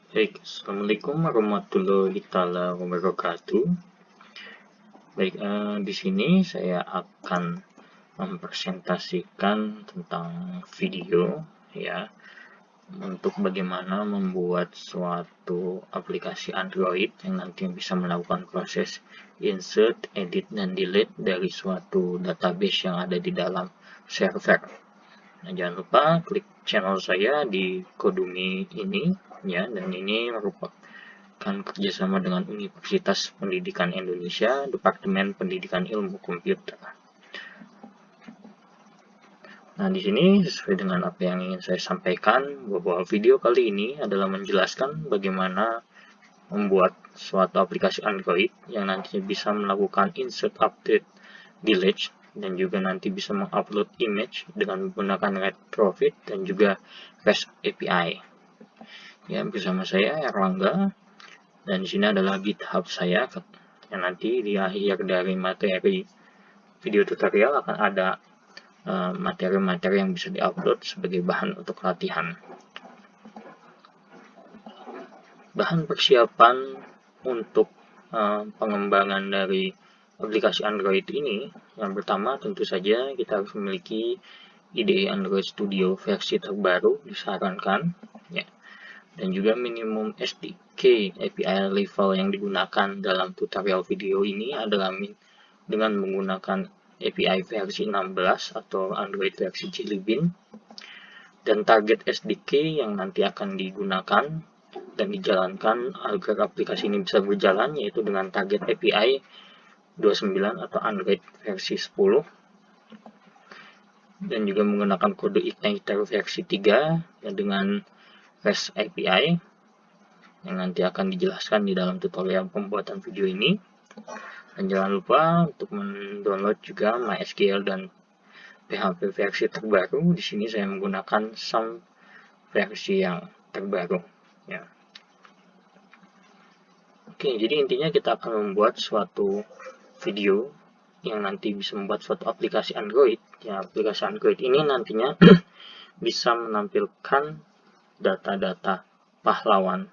Baik, Assalamualaikum warahmatullahi wabarakatuh. Baik, di sini saya akan mempresentasikan tentang video ya untuk bagaimana membuat suatu aplikasi Android yang nanti bisa melakukan proses insert, edit, dan delete dari suatu database yang ada di dalam server. Nah, jangan lupa klik channel saya di Kodumi ini ya, dan ini merupakan kerjasama dengan Universitas Pendidikan Indonesia, Departemen Pendidikan Ilmu Komputer. Nah, di sini sesuai dengan apa yang ingin saya sampaikan, bahwa video kali ini adalah menjelaskan bagaimana membuat suatu aplikasi Android yang nantinya bisa melakukan insert, update, delete, dan juga nanti bisa mengupload image dengan menggunakan retrofit dan juga REST API. Ya, bersama saya Erlangga, dan di sini adalah GitHub saya yang nanti di akhir dari materi video tutorial akan ada materi-materi yang bisa diupload sebagai bahan untuk latihan. Bahan persiapan untuk pengembangan dari aplikasi Android ini, yang pertama tentu saja kita harus memiliki IDE Android Studio versi terbaru disarankan ya, dan juga minimum SDK API level yang digunakan dalam tutorial video ini adalah dengan menggunakan API versi 16 atau Android versi Jelly Bean, dan target SDK yang nanti akan digunakan dan dijalankan agar aplikasi ini bisa berjalan yaitu dengan target API 29 atau Android versi 10, dan juga menggunakan kode igniter versi 3 ya, dengan REST API yang nanti akan dijelaskan di dalam tutorial pembuatan video ini. Dan jangan lupa untuk mendownload juga MySQL dan PHP versi terbaru. Di sini saya menggunakan SAM versi yang terbaru ya. Oke, jadi intinya kita akan membuat suatu video yang nanti bisa membuat suatu aplikasi Android ya. Aplikasi Android ini nantinya bisa menampilkan data-data pahlawan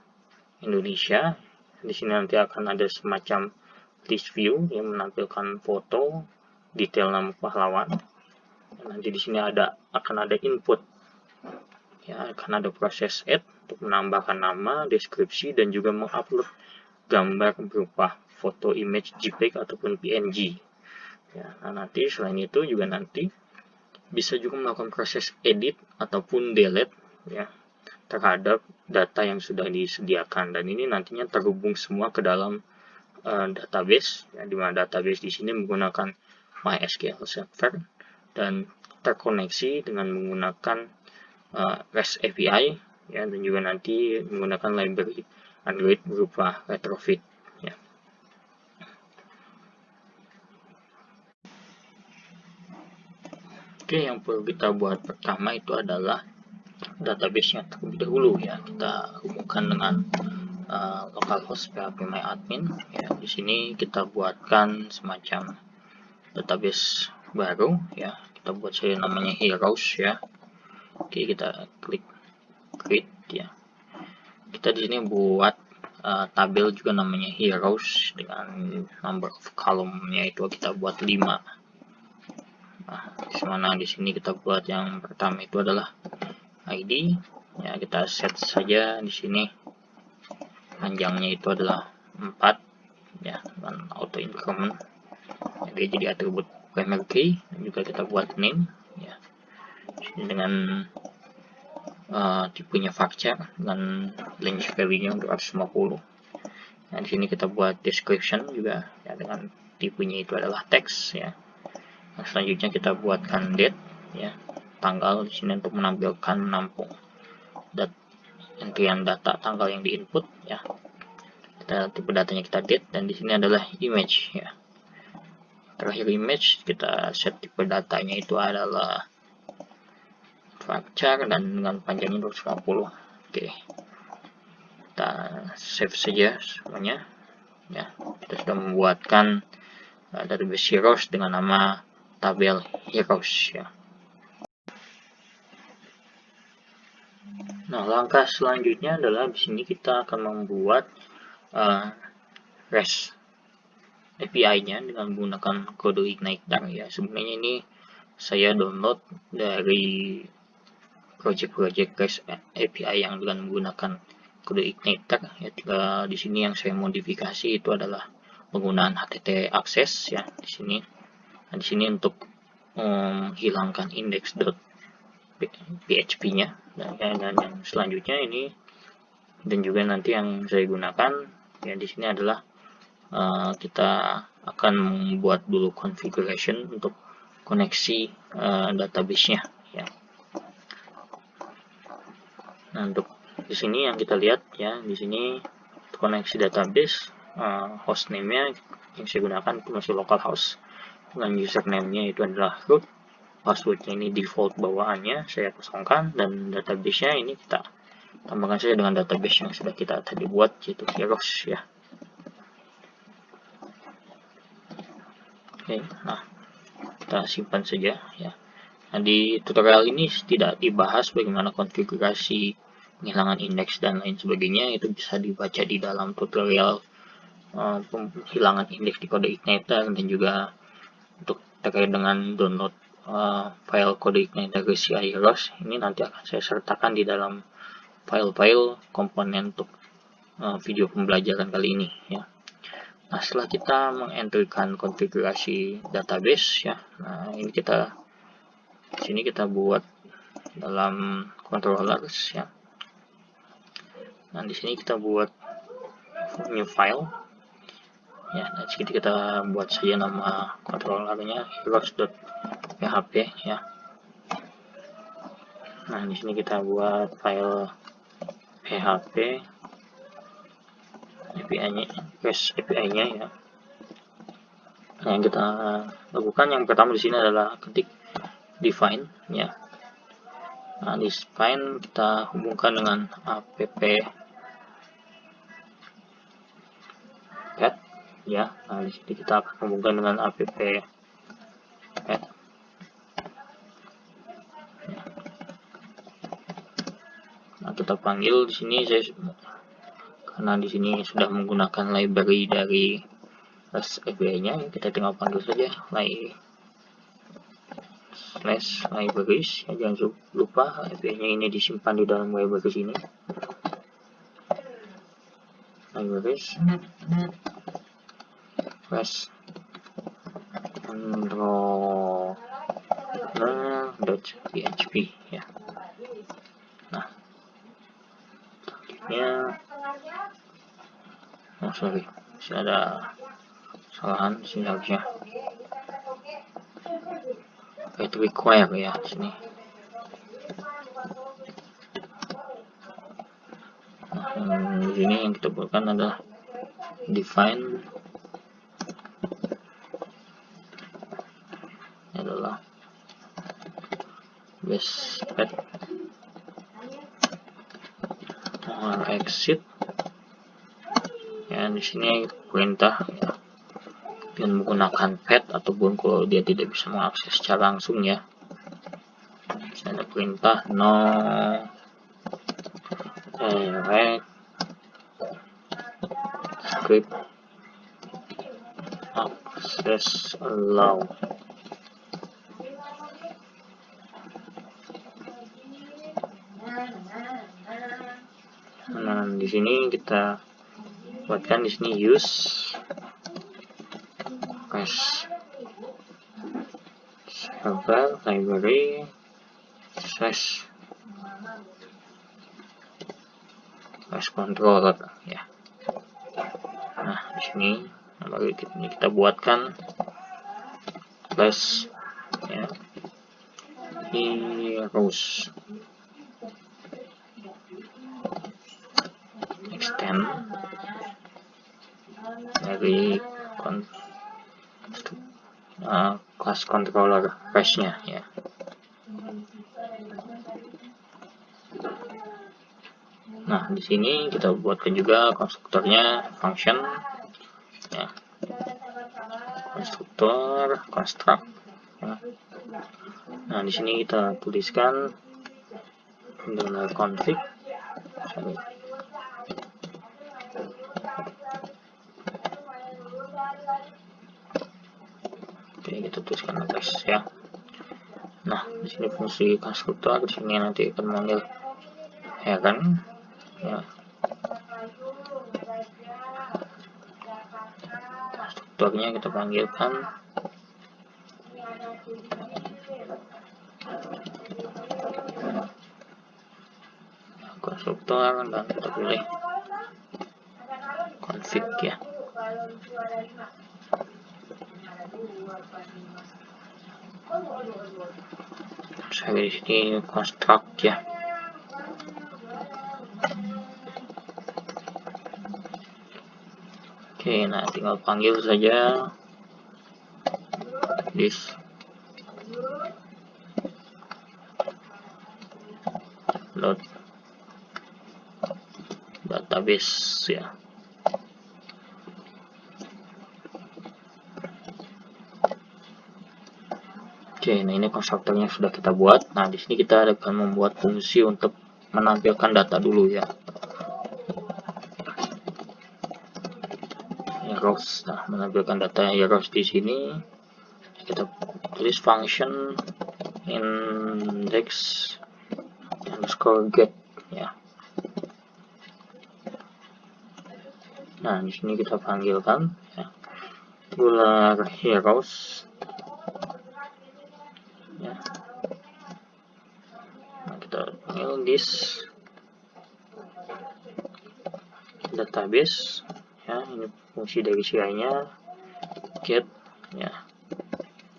Indonesia. Di sini nanti akan ada semacam list view yang menampilkan foto, detail nama pahlawan. Nanti di sini akan ada input ya, akan ada proses add untuk menambahkan nama, deskripsi, dan juga mengupload gambar berupa foto, image, JPEG ataupun PNG ya. Nah, nanti selain itu juga nanti bisa juga melakukan proses edit ataupun delete ya terhadap data yang sudah disediakan, dan ini nantinya terhubung semua ke dalam database ya, di mana database di sini menggunakan MySQL Server dan terkoneksi dengan menggunakan REST API ya, dan juga nanti menggunakan library Android berupa retrofit ya. Oke, yang perlu kita buat pertama itu adalah database-nya terlebih dahulu ya. Kita hubungkan dengan localhost phpMyAdmin ya. Di sini kita buatkan semacam database baru ya. Kita buat saja namanya heroes ya. Oke, kita klik create ya. Kita di sini buat tabel juga namanya heroes dengan number of column-nya itu kita buat 5. Nah, dimana di sini kita buat yang pertama itu adalah ID ya. Kita set saja di sini panjangnya itu adalah 4 ya, dengan auto increment ya, jadi atribut primary key. Dan juga kita buat name ya, ini dengan tipenya varchar dan range value-nya 250. Nah, di sini kita buat description juga ya, dengan tipenya itu adalah text ya. Nah, selanjutnya kita buatkan date ya, tanggal di sini untuk menampung entrian data tanggal yang diinput ya. Kita tipe datanya kita date, dan di sini adalah image ya. Terakhir image kita set tipe datanya itu adalah varchar dan dengan panjangnya 250. Oke, kita save saja semuanya ya. Kita sudah membuatkan database heroes dengan nama tabel heroes ya. Nah, langkah selanjutnya adalah di sini kita akan membuat REST API-nya dengan menggunakan kode Igniter ya. Sebenarnya ini saya download dari project REST API yang dengan menggunakan kode Igniter ya. Di sini yang saya modifikasi itu adalah penggunaan HTTP access ya di sini. Nah, di sini untuk menghilangkan index.php-nya dan yang selanjutnya ini, dan juga nanti yang saya gunakan ya di sini adalah kita akan membuat dulu configuration untuk koneksi database-nya ya. Nah, untuk di sini yang kita lihat ya, di sini koneksi database, hostname-nya yang saya gunakan itu masih localhost dengan username-nya itu adalah root, password-nya ini default bawaannya saya kosongkan, dan database-nya ini kita tambahkan saja dengan database yang sudah kita tadi buat, yaitu Heroes ya. Oke, nah kita simpan saja ya. Nah, di tutorial ini tidak dibahas bagaimana konfigurasi penghilangan indeks dan lain sebagainya, itu bisa dibaca di dalam tutorial penghilangan indeks di kode Igniter, dan juga untuk terkait dengan download file kode Igniter ke CI Heroes ini nanti akan saya sertakan di dalam file-file komponen untuk video pembelajaran kali ini ya. Nah, setelah kita mengenterkan konfigurasi database ya, nah ini kita di sini kita buat dalam controllers ya. Nah, di sini kita buat new file ya. Nah, di sini kita buat saja nama controllernya heroes.php ya. Nah, di sini kita buat file php API-nya, REST API-nya ya. Nah, yang kita lakukan yang pertama di sini adalah ketik define ya. Nah, di define kita hubungkan dengan app pet ya. Nah, di sini kita akan hubungkan dengan app pet. Nah, kita panggil di sini karena di sini sudah menggunakan library dari REST API-nya, kita tinggal panggil saja /libraries ya. Jangan lupa API-nya ini disimpan di dalam libraries ini, libraries REST controller.php ya. Nah, sorry, masih ada kesalahan di sini harusnya itu require ya di sini. Nah, di sini yang kita buatkan adalah define adalah base pet exit ya. Di sini perintah ya, dengan menggunakan pet ataupun kalau dia tidak bisa mengakses secara langsung ya. Ada perintah no direct script access allow. Nah, di sini kita buatkan di sini use REST server library REST controller ya. Nah, di sini baru kita buatkan plus ya, heroes extend dari class controller REST-nya ya. Nah, di sini kita buatkan juga konstruktornya function ya. Konstruktor construct ya. Nah, di sini kita tuliskan config Oke, kita tuliskan atas ya. Nah, di sini fungsi konstruktor, di sini nanti akan memanggil heran ya. Konstruktornya kita panggilkan konstruktor dan kita pilih config ya. Saya di sini construct ya. Oke, nah tinggal panggil saja this load database ya. Oke, nah ini konstruktornya sudah kita buat. Nah, di sini kita akan membuat fungsi untuk menampilkan data dulu ya. Heroes. Nah, menampilkan data heroes di sini kita tulis function index underscore get ya. Nah, di sini kita panggilkan ya, tular heroes ya. Nah, kita panggil this database ya, ini fungsi dari CI-nya get ya.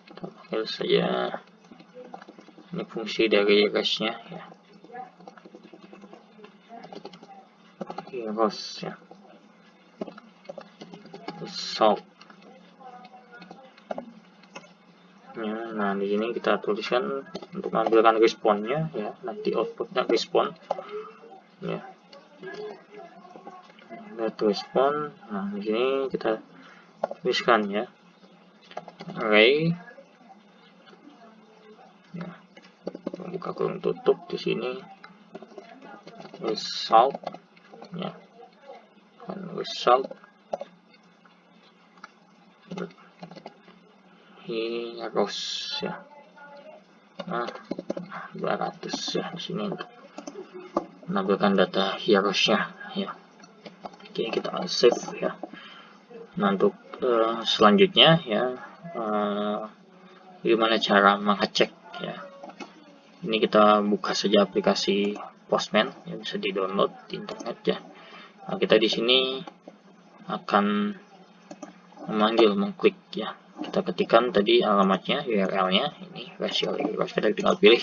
Kita panggil saja ini fungsi dari heroes-nya ya. Heroes ya. Result. Ya, nah di sini kita tuliskan untuk mengambilkan responnya ya, nanti outputnya respon ya. Get respon. Nah di sini kita tuliskan ya array ya, buka kurung tutup di sini result ya, result heroes ya. Nah 200 ya di sini untuk menampilkan data heroes-nya ya. Oke, kita save ya. Nah untuk selanjutnya ya, gimana cara mengecek ya. Ini kita buka saja aplikasi Postman yang bisa di download di internet ya. Nah, kita di sini akan mengklik ya. Kita ketikkan tadi alamatnya, URL-nya, ini rasio heroes, kita tinggal pilih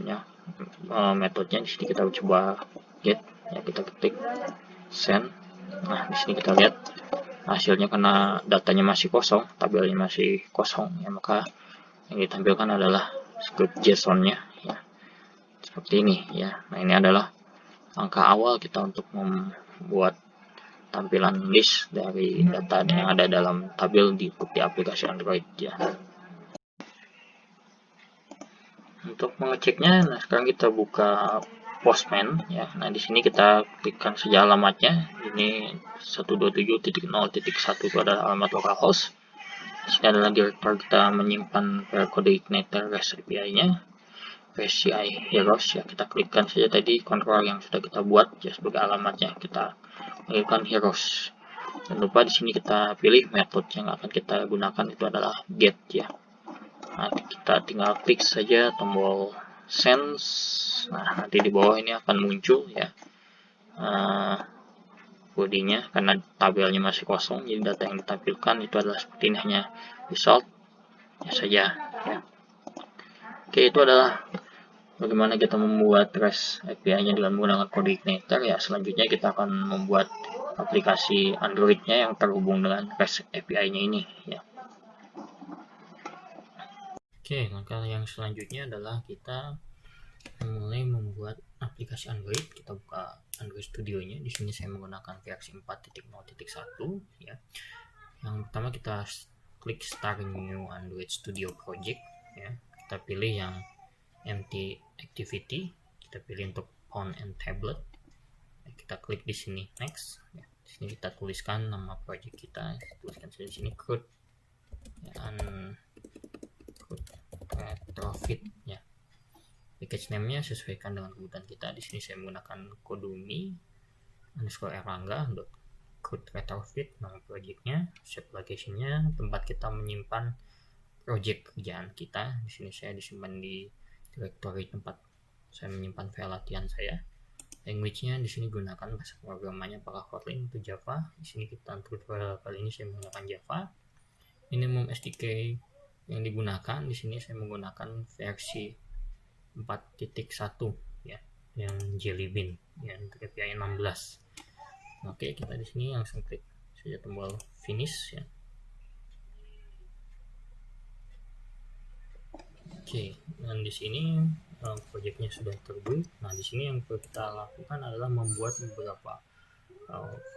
ya. Metodenya di sini kita coba get ya, kita ketik send. Nah di sini kita lihat hasilnya karena datanya masih kosong, tabelnya masih kosong ya, maka yang ditampilkan adalah script JSON-nya ya, seperti ini ya. Nah ini adalah langkah awal kita untuk membuat tampilan list dari data yang ada dalam tabel di aplikasi Android ya. Untuk mengeceknya, nah sekarang kita buka Postman ya. Nah di sini kita klikkan saja alamatnya. Ini 127.0.1 itu adalah alamat localhost. Di sini adalah direktur kita menyimpan kode igniter REST API-nya, REST CI heroes ya. Kita klikkan saja tadi control yang sudah kita buat ya sebagai alamatnya. Kita pilihkan heroes. Jangan lupa di sini kita pilih metode yang akan kita gunakan, itu adalah get ya. Nah, kita tinggal klik saja tombol send. Nah, nanti di bawah ini akan muncul ya bodinya, karena tabelnya masih kosong, jadi data yang ditampilkan itu adalah seperti ini, hanya result ya saja ya. Oke, itu adalah bagaimana kita membuat REST API-nya dengan menggunakan kode igniter ya. Selanjutnya kita akan membuat aplikasi Android-nya yang terhubung dengan REST API-nya ini ya. Oke, maka yang selanjutnya adalah kita mulai membuat aplikasi Android. Kita buka Android Studio-nya. Di sini saya menggunakan versi 4.0.1 ya. Yang pertama kita klik Start New Android Studio Project ya. Kita pilih yang empty activity. Kita pilih untuk phone and tablet. Kita klik di sini next ya. Di sini kita tuliskan nama project kita, tuliskan di sini code ya, code retrofit ya. Package name-nya sesuaikan dengan kebutuhan kita. Di sini saya menggunakan kodumi underscore erlangga code retrofit, nama projectnya, save location-nya, tempat kita menyimpan project kerjaan kita. Di sini saya disimpan di directory tempat saya menyimpan file latihan saya. Language-nya di sini gunakan bahasa programannya apakah Kotlin atau Java. Di sini kita tutorial kali ini saya menggunakan Java. Minimum SDK yang digunakan di sini saya menggunakan versi 4.1 ya, yang Jelly Bean yang API 16. Oke, kita di sini langsung klik saja tombol finish ya. Oke, dan di sini proyeknya sudah terbuat. Nah, di sini yang perlu kita lakukan adalah membuat beberapa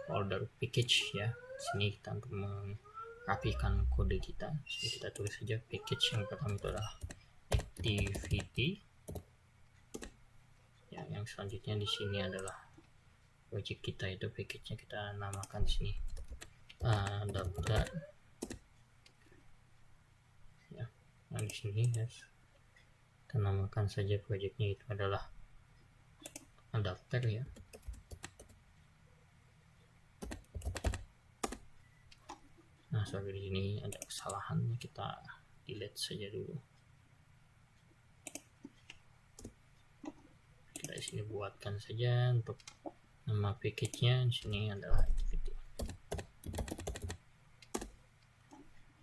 folder package ya. Di sini kita untuk merapikan kode kita. Jadi kita tulis saja package yang pertama itu adalah activity. Ya, yang selanjutnya di sini adalah project kita, itu package-nya kita namakan di sini adapter. Ya, nah di sini guys, kita namakan saja projectnya itu adalah adapter ya. Nah, sorry di sini ada kesalahan, kita delete saja dulu. Kita di sini buatkan saja untuk nama package-nya. Di sini adalah activity.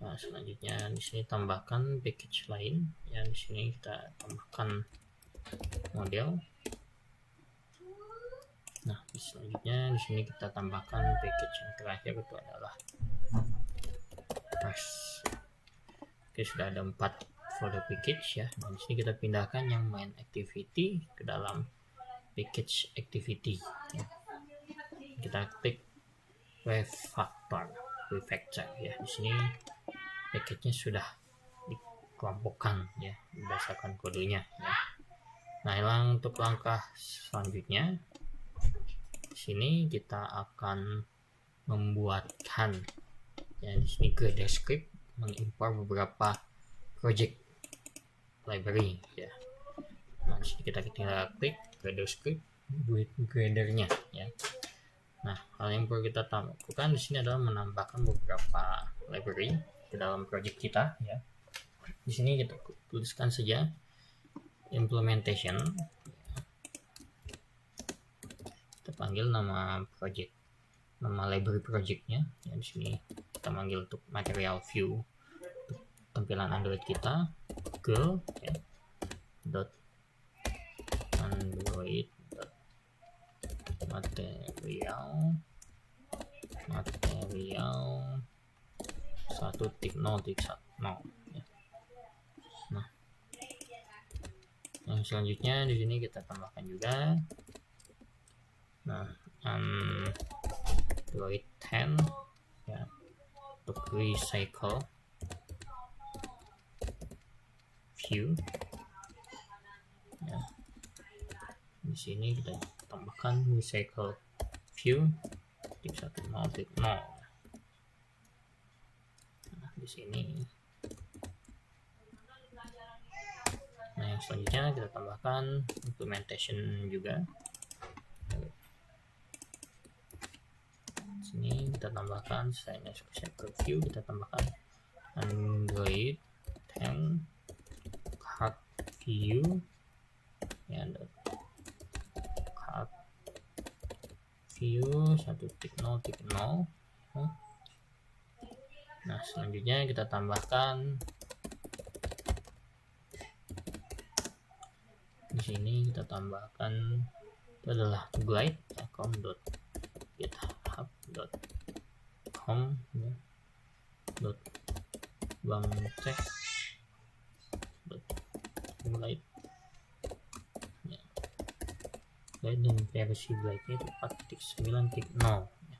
Nah, selanjutnya di sini tambahkan package lain ya. Di sini kita tambahkan model. Nah, selanjutnya di sini kita tambahkan package yang terakhir itu adalah press. Oke, sudah ada 4 folder package ya. Nah, di sini kita pindahkan yang main activity ke dalam package activity ya. Kita klik refactor ya. Di sini package-nya sudah dikelompokkan ya berdasarkan kodenya ya. Nah, untuk langkah selanjutnya di sini kita akan membuatkan ya, di sini Gradle script mengimpor beberapa project library ya. Nah, di sini kita tinggal klik Gradle script buat gradernya ya. Nah, hal yang perlu kita lakukan di sini adalah menambahkan beberapa library ke dalam project kita ya. Di sini kita tuliskan saja implementation. Kita panggil nama project, nama library projectnya ya. Di sini kita panggil untuk material view untuk tampilan Android kita girl ya, dot Android dot material 1.0.1 ya. Nah, yang selanjutnya di sini kita tambahkan juga Android 10 ya, untuk recycle view ya. Di sini kita tambahkan recycle view tip 1.0.0. Nah, di sini. Nah, yang selanjutnya kita tambahkan implementation juga. Di sini kita tambahkan selain recycle view, kita tambahkan Android 10 card view ya, card view 1.0.0. Nah, selanjutnya kita tambahkan di sini, kita tambahkan itu adalah glide.github.com ya, .bangtech.glide ya. Glide dan versi glide itu 4.9.0 ya.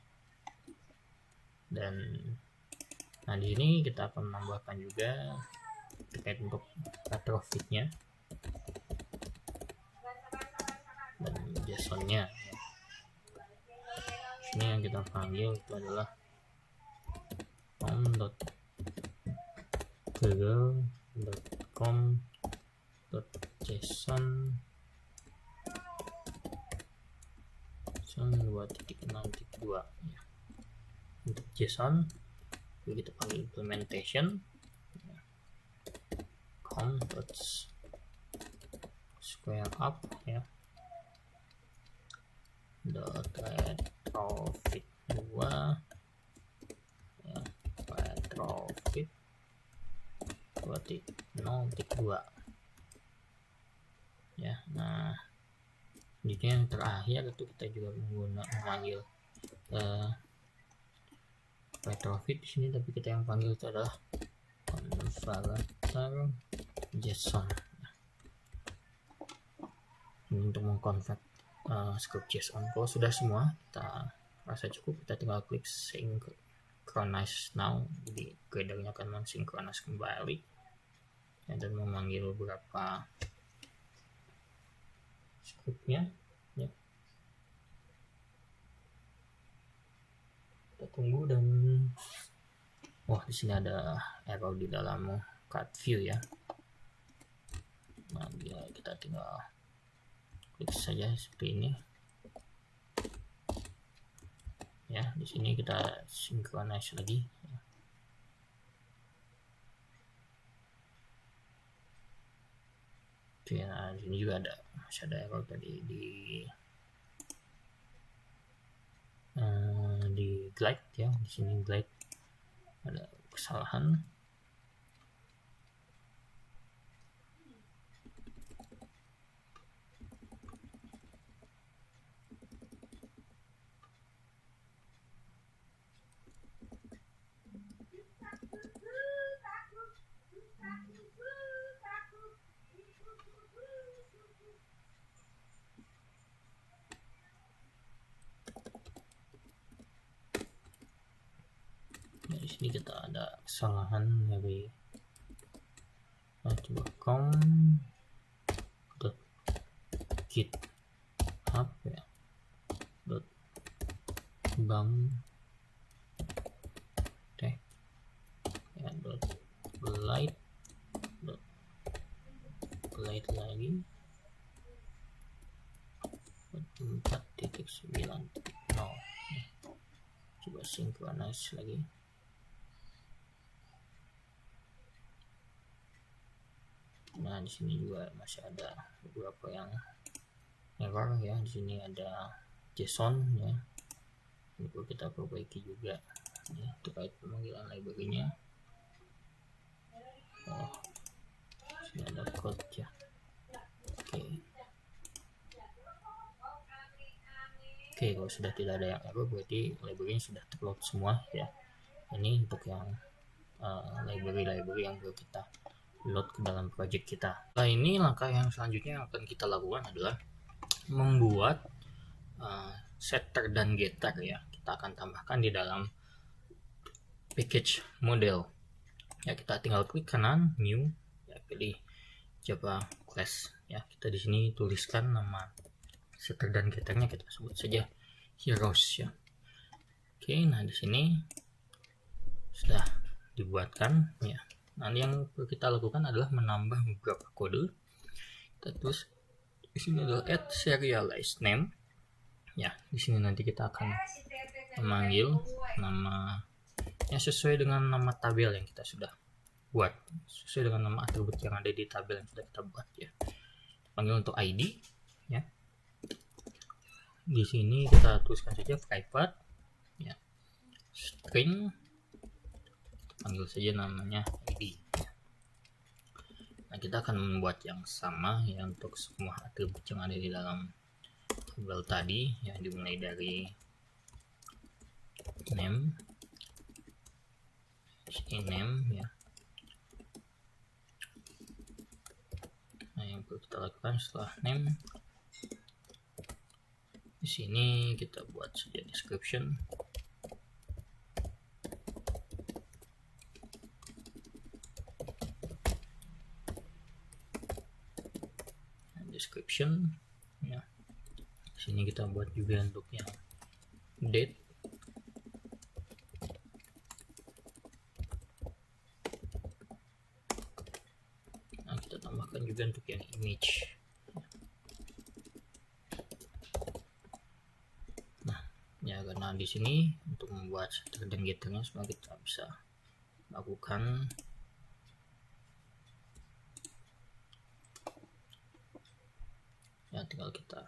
Dan nah, di sini kita akan menambahkan juga terkait untuk retrofitnya dan JSON-nya ya. sini yang kita panggil itu adalah com.google.com.json 2.6.2 ya. Untuk JSON kita panggil implementation com.square up ya, .retrofit 2 ya, retrofit 2.0.2 ya. Nah, jadi yang terakhir itu kita juga memanggil retrofit di sini, tapi kita yang panggil itu adalah converter JSON. Ini untuk mengkonvert script JSON. Kalau sudah semua kita rasa cukup, kita tinggal klik synchronize now. Jadi glidernya akan mensinkronis kembali ya, dan memanggil beberapa scriptnya ya. Kita tunggu, dan di sini ada error di dalam card view ya. Nah, kita tinggal klik saja seperti ini ya. Di sini kita synchronize lagi ya. Oke, nah di sini juga masih ada error tadi di glide ya. Di sini glide ada kesalahan. Di sini kita ada kesalahan dari com.github ya, .bum teh ya, .glide lagi 4.9.0. Coba synchronize lagi. Nah, di sini juga masih ada beberapa yang error ya. Di sini ada JSON ya, ini perlu kita perbaiki juga ya, terkait pemanggilan library-nya. Sini ada code ya. Oke, kalau sudah tidak ada yang error, berarti library-nya sudah terload semua ya. Ini untuk yang library yang perlu kita load ke dalam project kita. Nah, ini langkah yang selanjutnya yang akan kita lakukan adalah membuat setter dan getter ya. Kita akan tambahkan di dalam package model ya. Kita tinggal klik kanan new ya, pilih Java class ya. Kita di sini tuliskan nama setter dan getternya, kita sebut saja heroes ya. Oke, nah di sini sudah dibuatkan ya. Nah, yang perlu kita lakukan adalah menambah beberapa kode. Kita tulis di sini adalah add serialized name ya. Di sini nanti kita akan memanggil nama yang sesuai dengan nama tabel yang kita sudah buat, sesuai dengan nama atribut yang ada di tabel yang sudah kita buat ya. Panggil untuk ID ya. Di sini kita tuliskan saja private ya, string, panggil saja namanya ID. Nah, kita akan membuat yang sama ya untuk semua atribut yang ada di dalam tabel tadi ya, dimulai dari name, ya. Nah, yang perlu kita lakukan setelah name, di sini kita buat saja description. Ya. Di sini kita buat juga untuk yang date juga untuk yang image. Nah, ya karena di sini untuk membuat setter dan getternya semua kita bisa lakukan. Ya, tinggal kita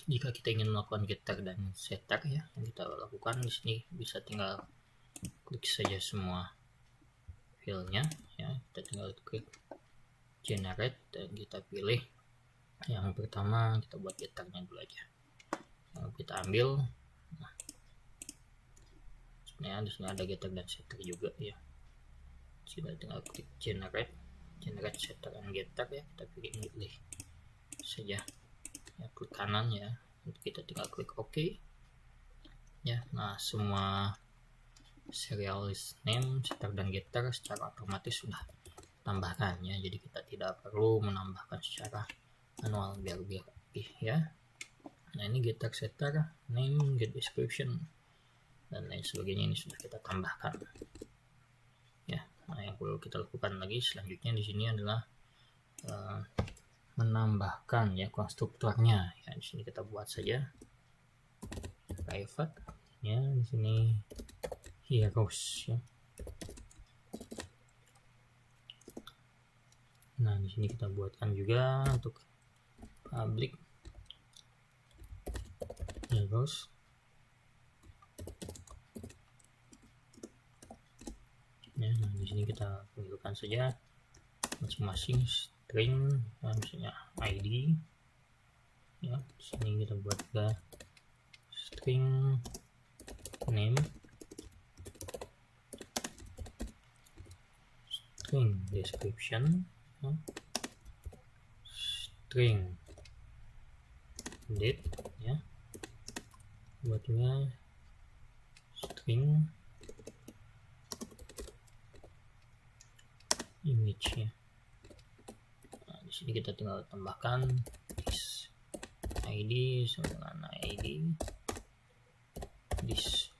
jika kita ingin melakukan getter dan setter ya, yang kita lakukan di sini bisa tinggal klik saja semua filenya ya, kita tinggal klik generate dan kita pilih yang pertama, kita buat getternya dulu aja. Lalu kita ambil. Nah, sebenarnya di sini ada getter dan setter juga ya. Kita tinggal klik generate setter dan getter ya, kita pilih saja ya, klik kanan ya, kita tinggal klik OK ya. Nah, semua serial list name, setter dan getter secara otomatis sudah tambahkan ya, jadi kita tidak perlu menambahkan secara manual biar lebih ya. Nah, ini getter, setter, name, get description dan lain sebagainya ini sudah kita tambahkan ya. Nah, yang perlu kita lakukan lagi selanjutnya di sini adalah menambahkan ya konstruktornya ya. Di sini kita buat saja private ya, di sini heroes ya. Nah, di sini kita buatkan juga untuk public heroes ya. Nah, di sini kita tentukan saja masing-masing string ya, misalnya ID ya. Di sini kita buat juga string name, string description ya, string date ya, buat juga string image ya. Nah, di sini kita tinggal tambahkan this ID sama dengan ID, this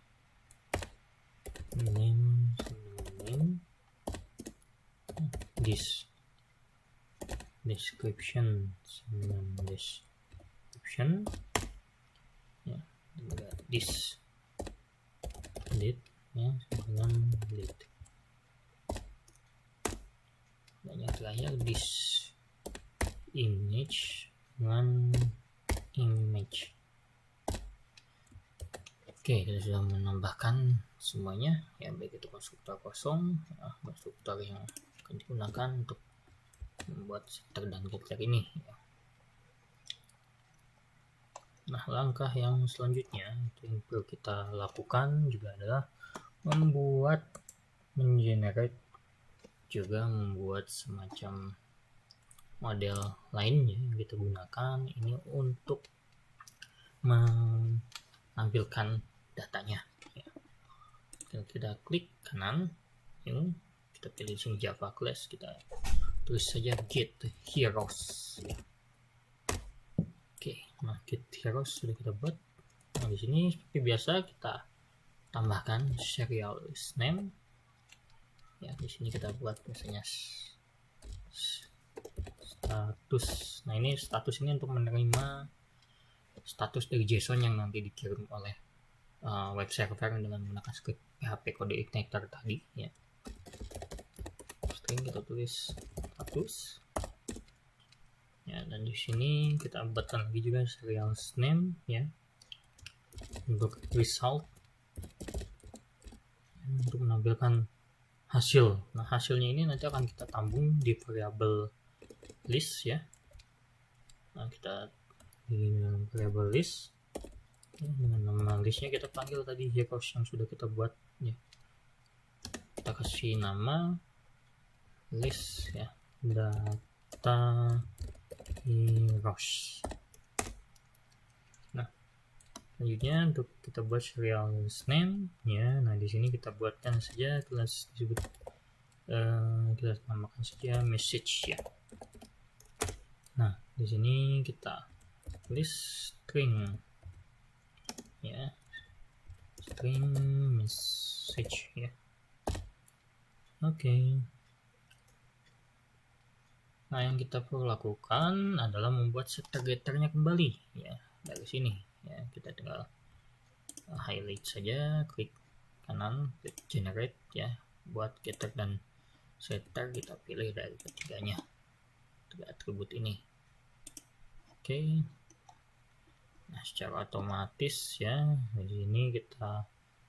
name sama name, this description sama dengan description ya, juga this date ya sama dengan date. Dan yang terakhir this image dengan image. Oke, kita sudah menambahkan semuanya ya, baik itu konstruktor kosong ya, konstruktor yang akan digunakan untuk membuat setter dan getter ini ya. Nah, langkah yang selanjutnya yang perlu kita lakukan juga adalah mengenerate juga membuat semacam model lainnya yang kita gunakan ini untuk menampilkan datanya ya. Kita klik kanan ini, kita pilih sini Java class, kita tulis saja get heroes ya. Oke, nah get heroes sudah kita buat. Nah, di sini seperti biasa kita tambahkan serial list name ya. Di sini kita buat biasanya status. Nah, ini status ini untuk menerima status dari JSON yang nanti dikirim oleh web server dengan menggunakan script PHP kode igniter tadi ya. String kita tulis status ya, dan di sini kita buatkan lagi juga serial name ya untuk result untuk menampilkan hasil. Nah, hasilnya ini nanti akan kita tampung di variabel list ya. Nah, kita di variabel list ya, dengan nama listnya kita panggil tadi heroes yang sudah kita buat ya. Kita kasih nama list ya, data heroes. Nah, selanjutnya untuk kita buat serial name ya. Nah, di sini kita buatkan saja kelas disebut Kita namakan saja message ya. Nah, di sini kita tulis string ya, string message ya. Oke. Nah, yang kita perlu lakukan adalah membuat setter-getternya kembali ya. Dari sini ya, kita tinggal highlight saja, klik kanan, klik generate ya, buat getter dan setter kita pilih dari ketiganya, tiga atribut ini. Oke. Nah, secara otomatis ya, di sini kita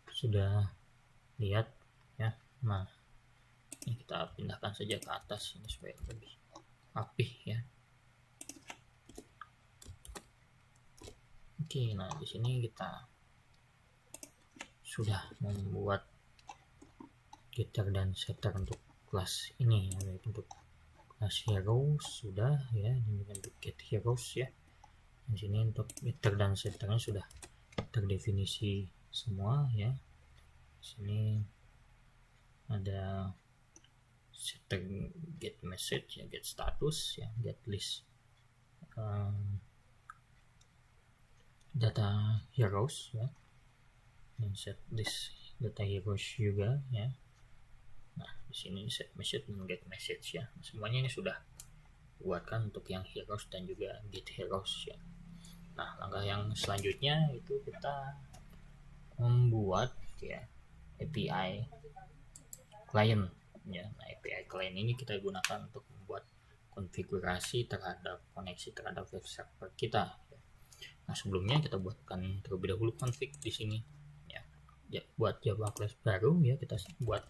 sudah lihat ya. Nah, ini kita pindahkan saja ke atas ini supaya lebih rapih ya. Oke, nah di sini kita sudah membuat getter dan setter untuk kelas ini ya, baik untuk kelas heroes sudah ya, ini untuk get heroes ya. Di sini untuk getter dan setternya sudah terdefinisi semua ya. Di sini ada setter get message ya, get status ya, get list data heroes ya, dan set list data heroes juga ya. Nah, di sini set message dan get message ya. Semuanya ini sudah buatkan untuk yang heroes dan juga get heroes ya. Nah, langkah yang selanjutnya itu kita membuat ya API client ya. Nah, API client ini kita gunakan untuk membuat konfigurasi terhadap koneksi terhadap web server kita. Nah, sebelumnya kita buatkan terlebih dahulu config di sini ya. Buat Java class baru ya, kita buat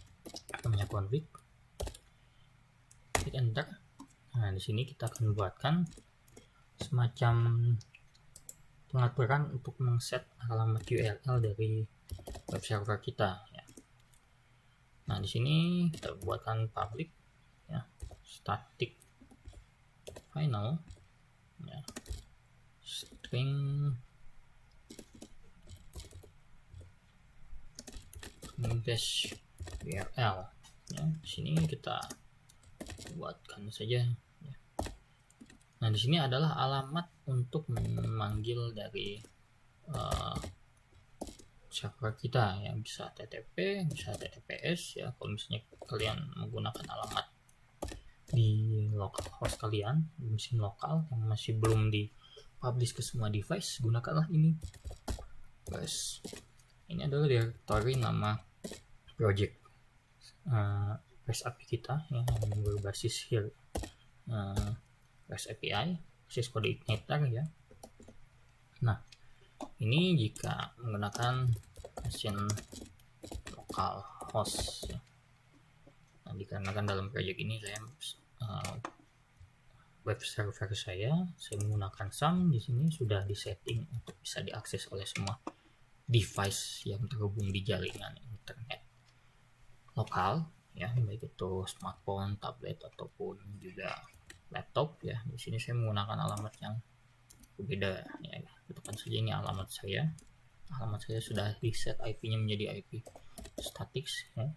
namanya config, klik enter. Nah, di sini kita akan buatkan semacam pengaturan untuk mengset alamat URL dari web server kita ya. Nah, di sini kita buatkan public ya, static final ya, string dash URL ya. Di sini kita buatkan saja ya. Nah, di sini adalah alamat untuk memanggil dari server kita ya, bisa TTP, bisa TTPS ya. Kalau misalnya kalian menggunakan alamat di localhost kalian, di mesin lokal yang masih belum dipublish ke semua device, gunakanlah ini. Guys, ini adalah directory nama project REST API kita ya, yang berbasis here REST API, basis kode igniter ya. Nah, ini jika menggunakan mesin localhost ya. Nah, dikarenakan dalam project ini saya web server saya menggunakan SAM, di sini sudah disetting untuk bisa diakses oleh semua device yang terhubung di jaringan internet lokal ya, baik itu smartphone, tablet ataupun juga laptop ya. Di sini saya menggunakan alamat yang berbeda ya. Tekan saja ini alamat saya. Alamat saya sudah di set IP-nya menjadi IP static ya.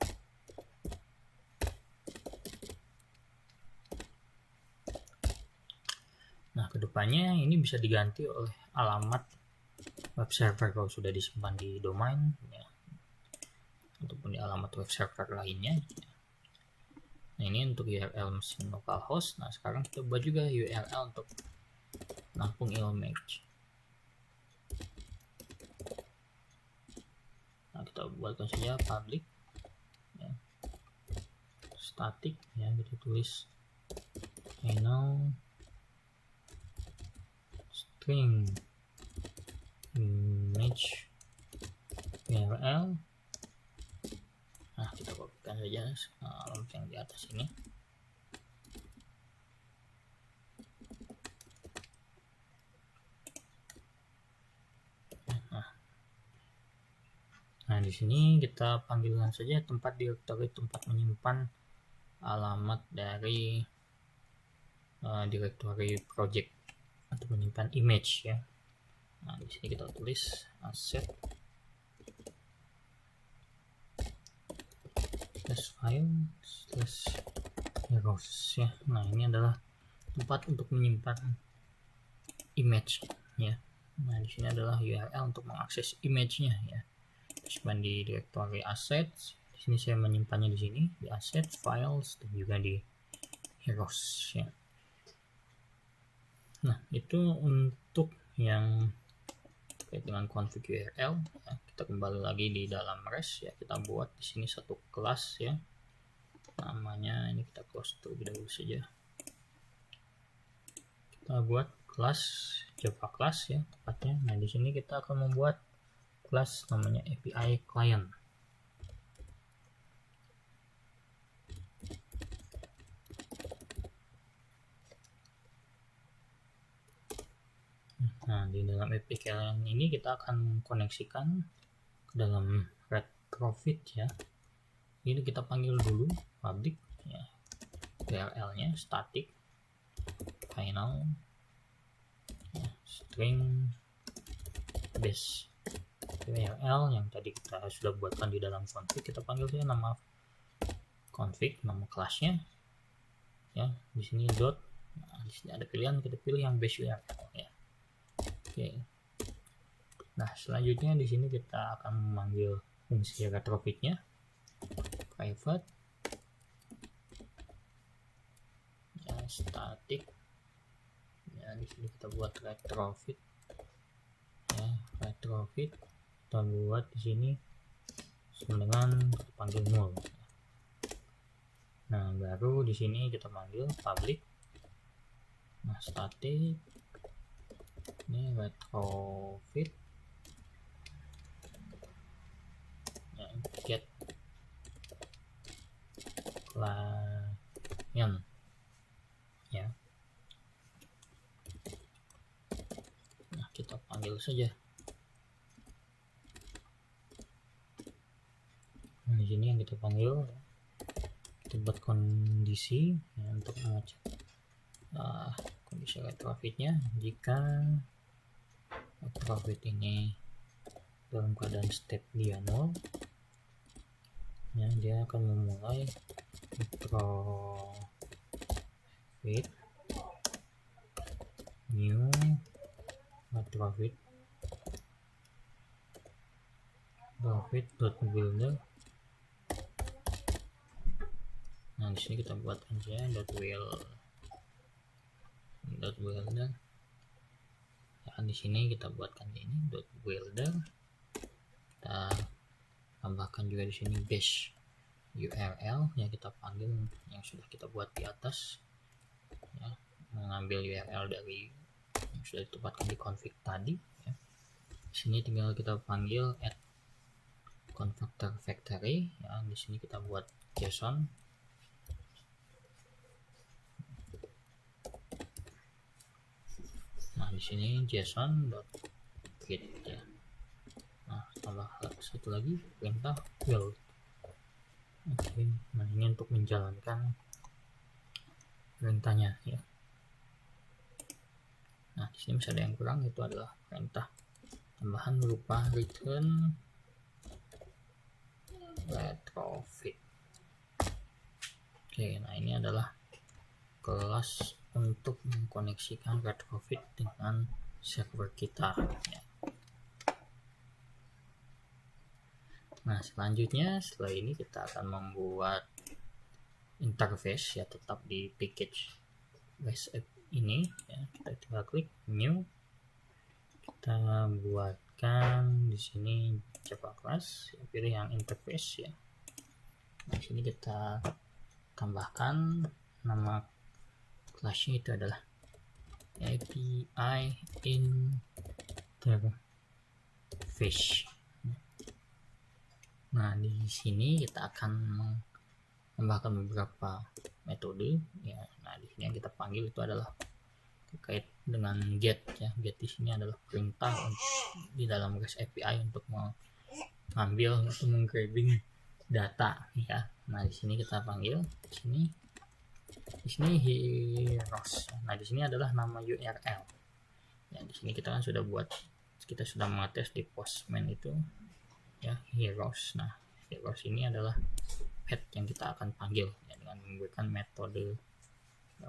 Nah, kedepannya ini bisa diganti oleh alamat web server kalau sudah disimpan di domain ya, ataupun di alamat web server lainnya ya. Nah, ini untuk URL mesin localhost. Nah, sekarang kita buat juga URL untuk menampung image. Nah, kita buatkan saja public ya, static ya, kita tulis final string image URL. Nah, kita kopikan saja alamat yang di atas ini. Nah, di sini kita panggilkan saja tempat directory tempat menyimpan alamat dari directory project atau menyimpan image ya. Nah, di sini kita tulis asset slash file slash heroes ya. Nah, ini adalah tempat untuk menyimpan image ya. Nah, di sini adalah URL untuk mengakses image-nya ya. Simpan di directory assets. Di sini saya menyimpannya di sini di assets, files, dan juga di heroes ya. Nah, itu untuk yang terkait dengan config URL ya. Kita kembali lagi di dalam REST ya. Kita buat di sini satu kelas ya. Namanya ini kita close terlebih dahulu saja. Kita buat kelas Java class ya tepatnya. Nah, di sini kita akan membuat kelas namanya API client. Nah, di dalam API client ini kita akan koneksikan ke dalam retrofit ya. Ini kita panggil dulu public ya, URL-nya static final ya, string base URL yang tadi kita sudah buatkan di dalam config. Kita panggil saja nama config, nama kelasnya ya. Di sini dot. Nah, di sini ada pilihan, kita pilih yang base URL ya. Oke. Nah, selanjutnya di sini kita akan memanggil fungsi retrofitnya private ya, static ya. Di sini kita buat retrofit ya, retrofit kita buat di sini sama dengan kita panggil null. Nah, baru di sini kita panggil public. Nah, static ini retrofit ya, get client ya. Nah, kita panggil saja. Nah, di sini yang kita panggil kita buat kondisi ya, untuk mengecek kondisi retrofitnya. Jika retrofit ini dalam keadaan state dia 0 ya, dia akan memulai retrofit new retrofit builder. Nah, di sini kita buatkan saja builder. Ya, di sini kita buatkan ini builder. Kita tambahkan juga di sini base URL yang kita panggil yang sudah kita buat di atas ya, mengambil URL dari yang sudah ditempatkan di config tadi ya. Di sini tinggal kita panggil add converter factory ya. Di sini kita buat JSON. Nah, di sini JSON.get ya. Nah, tambah satu lagi perintah build. Oke, nah ini untuk menjalankan perintahnya ya. Nah, di sini masih ada yang kurang, itu adalah perintah tambahan berupa return retrofit. Oke, nah ini adalah kelas untuk mengkoneksikan retrofit dengan server kita ya. Nah, selanjutnya setelah ini kita akan membuat interface ya, tetap di package REST app ini ya. Kita tinggal klik new, kita buatkan di sini Java class ya, pilih yang interface ya. Nah, di sini kita tambahkan nama kelasnya itu adalah API interface. Nah, di sini kita akan menambahkan beberapa metode ya. Nah, di sini yang kita panggil itu adalah terkait dengan get ya. Get di sini adalah perintah di dalam REST API untuk mengambil atau menggrabbing data ya. Nah, di sini kita panggil di sini heroes. Nah, di sini adalah nama URL. Ya, di sini kita kan sudah mengetes di Postman itu ya, heroes. Nah, heroes ini adalah method yang kita akan panggil ya, dengan menggunakan metode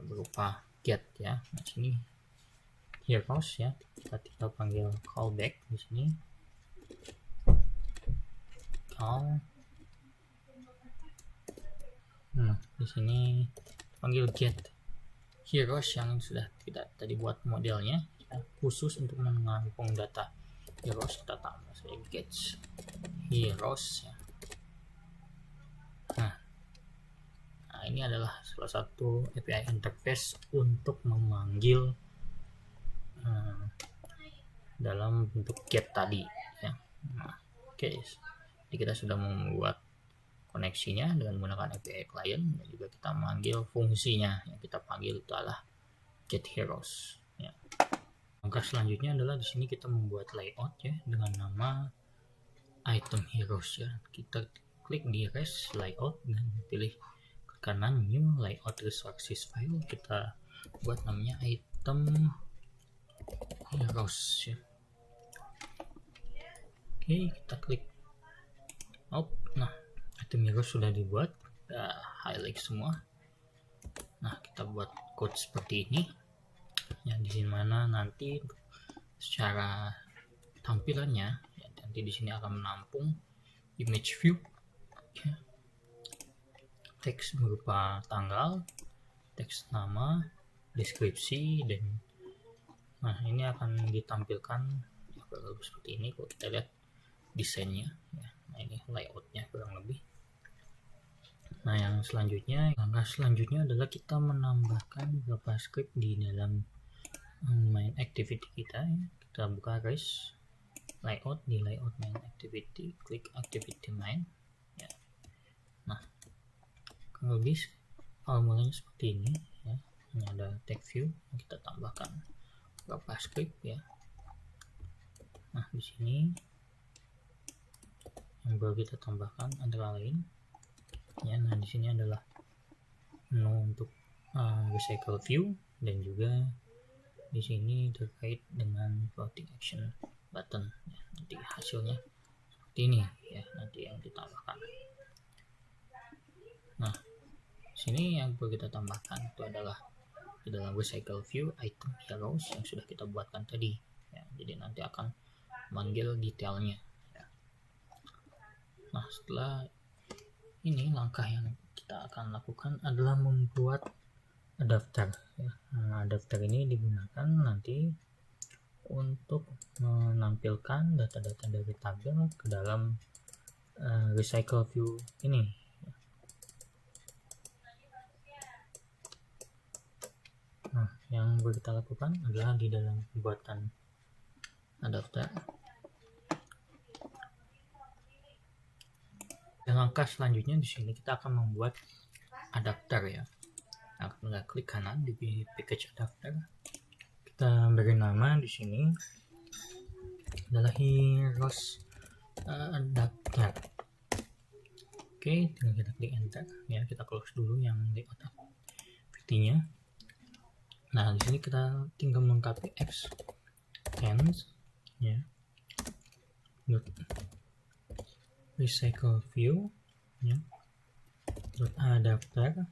berupa get ya. Nah sini heroes ya, kita tinggal panggil callback di sini, call. Nah di sini panggil get heroes yang sudah kita tadi buat modelnya ya, khusus untuk menampung data heroes. Kita tambah saya get heroes ya. Nah ini adalah salah satu API interface untuk memanggil dalam bentuk get tadi ya. Nah, oke. Jadi kita sudah membuat koneksinya dengan menggunakan API client, dan juga kita manggil fungsinya yang kita panggil itu adalah get heroes ya. Langkah selanjutnya adalah di sini kita membuat layout ya dengan nama item heroes ya. Kita klik di res layout dan pilih ke kanan new layout resources file, kita buat namanya item heroes ya. Oke, kita klik out. Nah item heroes sudah dibuat, kita highlight semua. Nah kita buat code seperti ini ya, di sini mana nanti secara tampilannya ya, nanti di sini akan menampung image view ya, teks berupa tanggal, teks nama, deskripsi, dan nah ini akan ditampilkan ya, seperti ini kalau kita lihat desainnya ya. Nah ini layoutnya kurang lebih. Nah yang selanjutnya, langkah selanjutnya adalah kita menambahkan beberapa script di dalam main activity kita ya. Kita buka res layout, di layout main activity klik activity main ya. Nah kurang lebih formulanya seperti ini ya. Ini ada tag view, kita tambahkan beberapa script ya. Nah di sini yang baru kita tambahkan antara lain ya. Nah di sini adalah menu untuk recycle view, dan juga di sini terkait dengan floating action button ya. Nanti hasilnya seperti ini ya, nanti yang ditambahkan. Nah sini yang perlu kita tambahkan itu adalah di dalam recycle view item heroes yang sudah kita buatkan tadi ya. Jadi nanti akan manggil detailnya ya. Nah setelah ini, langkah yang kita akan lakukan adalah membuat adapter ya. Nah, adapter ini digunakan nanti untuk menampilkan data-data dari tabel ke dalam recycle view ini ya. Nah yang perlu kita lakukan adalah di dalam pembuatan adapter. Dan langkah selanjutnya di sini kita akan membuat adapter ya. Nah, kita klik kanan di package adapter. Kita beri nama di sini adalah heroes adapter. Oke, tinggal kita klik enter ya. Kita close dulu yang layout activity-nya. Nah, di sini kita tinggal melengkapi extends ya. Recycle view ya. Adapter.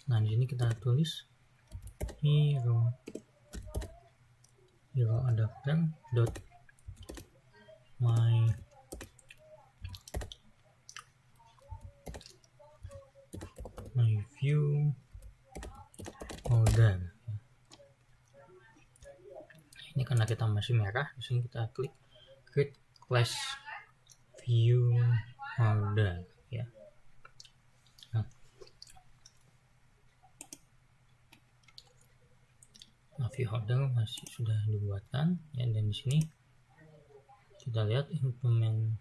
Nah di sini kita tulis hero adapter dot my view order. Ini karena kita masih merah, di sini kita klik create class view order ya. Nah, view order masih sudah dibuatkan ya, dan di sini kita lihat implement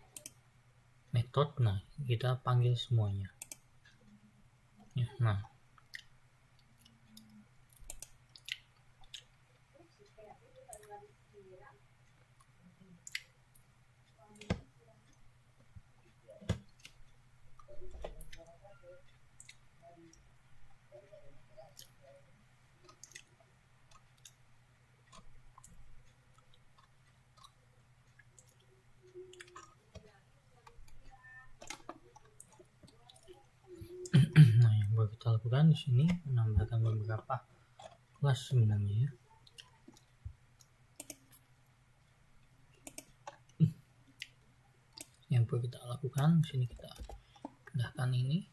method. Nah kita panggil semuanya ya. Nah lakukan di sini menambahkan beberapa kelas sebenarnya ya. Yang perlu kita lakukan di sini, kita pindahkan ini.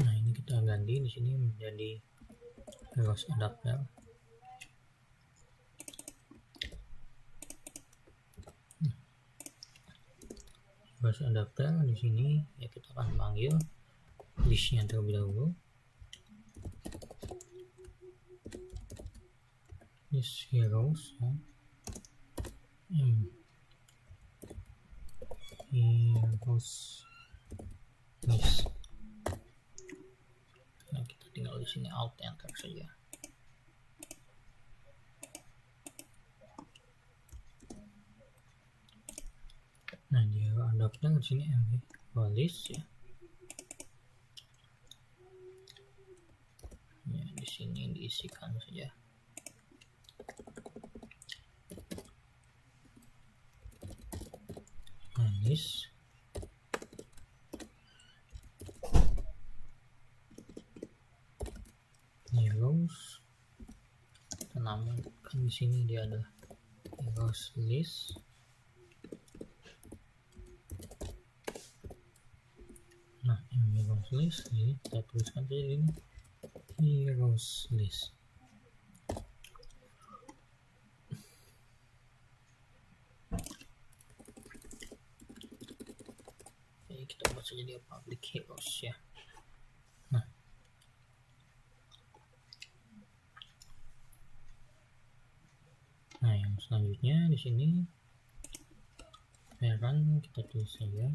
Nah, ini kita ganti di sini menjadi heroes adapter. Heroes adapter di sini ya, kita akan panggil listnya terlebih dahulu. List heroes ya. Heroes list. Nah, kita tinggal di sini alt enter saja. Nah, di adapter di sini list ya. Ya, di sini diisikan saja. Nah, list heroes, kita namakan di sini dia adalah heroes list. Nah, ini heroes list, jadi kita tuliskan saja ini heroes list. Jadi kita buat saja dia public heroes ya. Nah, yang selanjutnya di sini parent kita tulis saja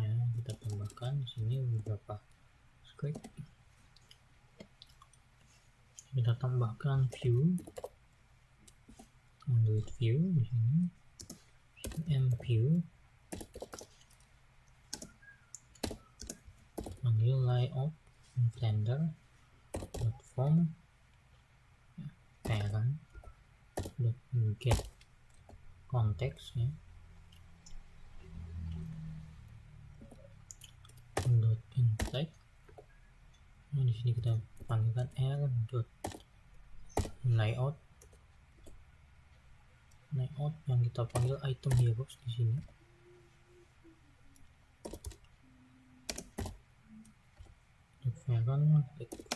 ya, kita tambahkan di sini beberapa script. Kita tambahkan view, Android view di sini, mview, panggil layout blender form parent get context ya, intype. Nah, di sini kita panggilkan layout yang kita panggil item heroes di sini. Parent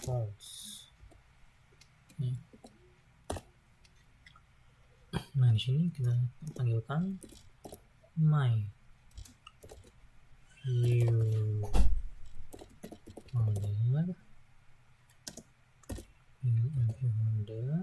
false. Nah, di sini kita panggilkan my view holder dengan my view holder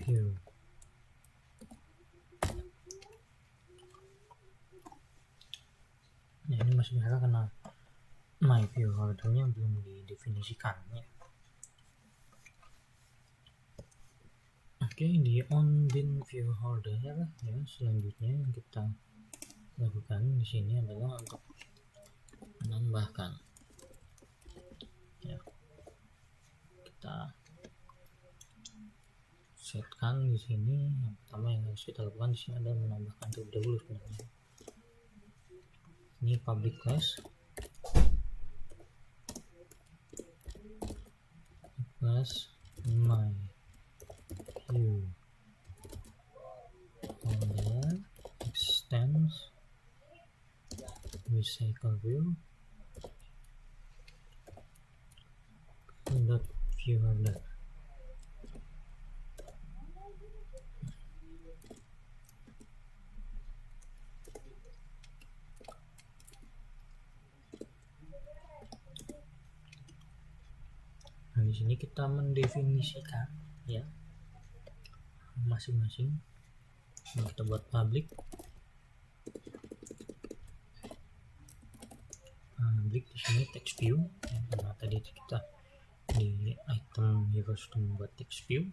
view. Nah, ini masih merah karena my view holdernya belum didefinisikan ya. Oke, di on bin view holder ya, selanjutnya yang kita lakukan di sini adalah untuk menambahkan ya, kita setkan di sini. Yang pertama yang harus kita lakukan di sini adalah menambahkan terlebih dahulu sebenarnya. Ini public class my view holder extends recycle view dot view holder. Nah, di sini kita mendefinisikan ya masing-masing. Nah, kita buat public di sini text view ya, karena tadi kita di item heroes itu membuat text view.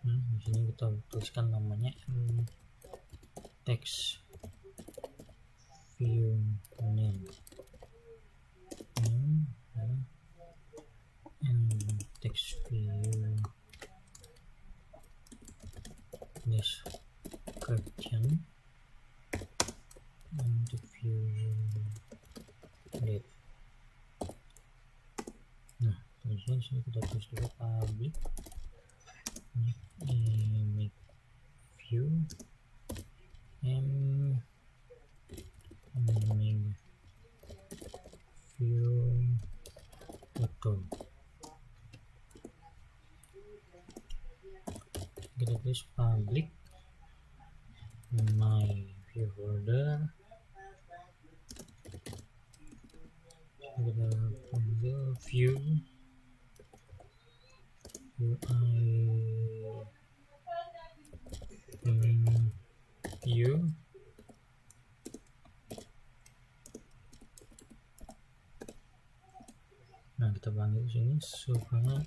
Di sini kita tuliskan namanya text view name and text view description and view date. Nah, kemudian sini kita tulis dulu public image view and image view photo. Kita tulis public my view folder, kita panggil view view nah kita panggil sini supaya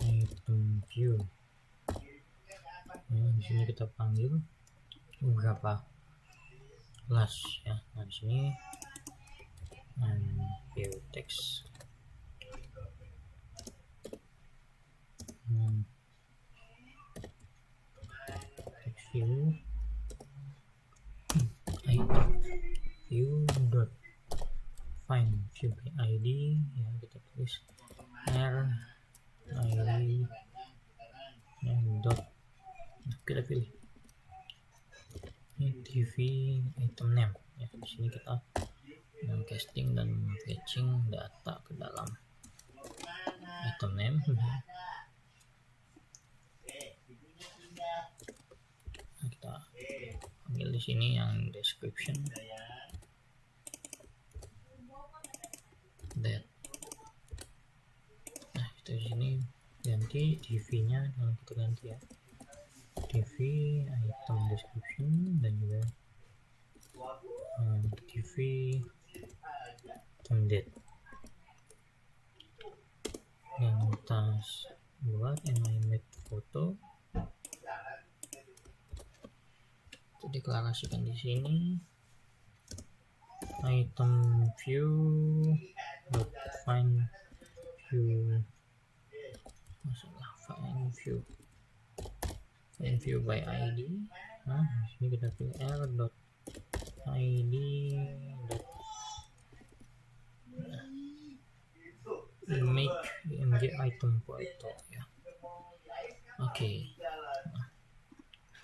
item view. Nah, di sini kita panggil beberapa kelas ya. Nah, di sini view text text view item view dot find view by ID ya, kita tulis r id dot, kita pilih ini TV item name ya. Di sini kita casting dan fetching data ke dalam item name. Nah, kita panggil di sini yang description that. Nah, kita di sini ganti TV-nya, kita ganti ya TV item description dan juga TV item date. Dan kita buat animate foto, kita deklarasikan di sini item view dot find view find view by ID. Nah, di sini kita pilih r dot id dot image item foto ya. Oke. Nah,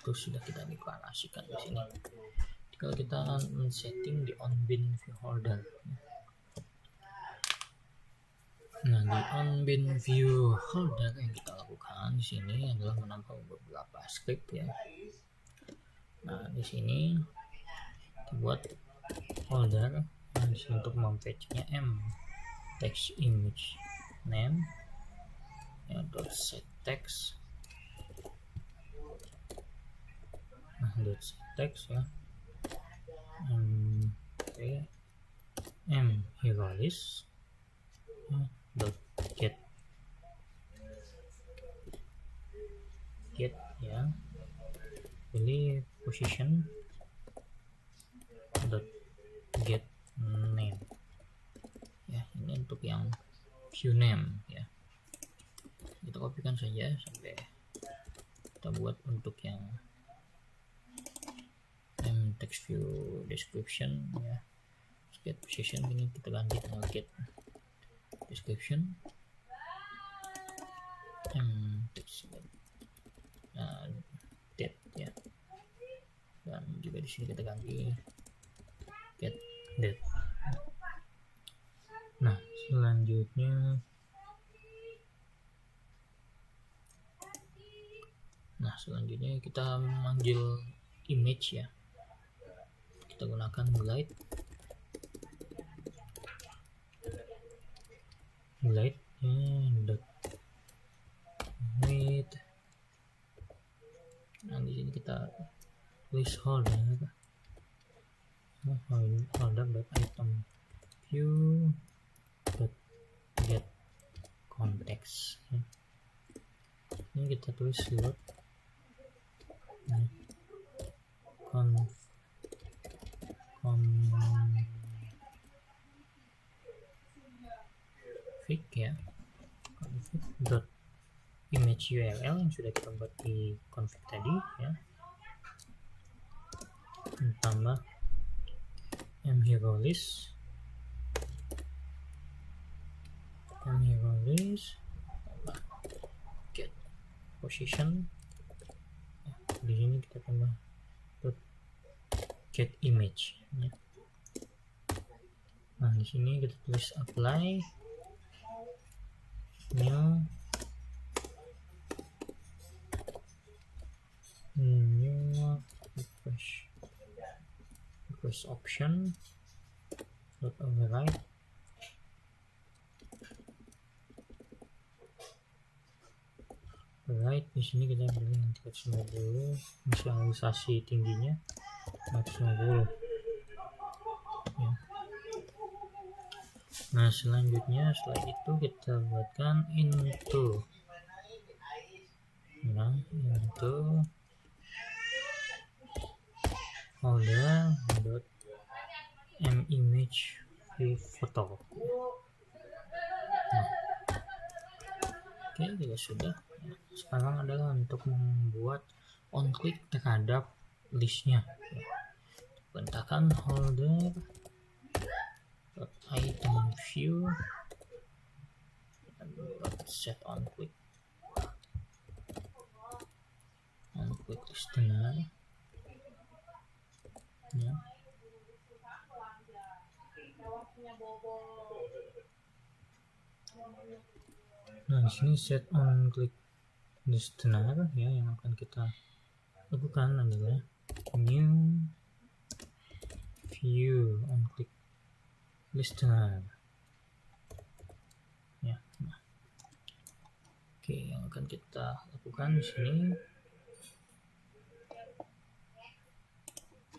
itu sudah kita deklarasikan di sini. Kalau kita setting di onBin view holder. Nah, di onBin view holder yang kita lakukan di sini adalah menambah beberapa script ya. Nah, di sini kita buat folder. Nah, di sini untuk memfetchnya text image name ya, dot set text. Nah, dot set text ya. Hero list dot get ya, pilih position dot get name ya. Ini untuk yang view name ya, kita kopikan saja sampai kita buat untuk yang text view description ya. Get position ini kita ganti dengan get description text date ya, dan juga di sini kita ganti get date. Nah, selanjutnya kita manggil image ya. Kita gunakan glide dot with. Nah, di sini kita tulis holder dot item view dot get context. Ini kita tulis load config ya, config.image URL yang sudah kita buat di config tadi ya, tambah mHeroList get position ya, di sini kita tambah get image ya. Nah di sini kita tulis apply new request option dot override di sini kita pilih 350, inisialisasi tingginya 450 ya. Nah selanjutnya setelah itu kita buatkan into folder .mimage view photo. Nah, oke juga sudah. Sekarang adalah untuk membuat on click terhadap listnya. Bentangkan holder item view set on click listener ya. Nah di sini set on click listener ya, yang akan kita lakukan adalah new view on click listener ya. Nah, oke, yang akan kita lakukan di sini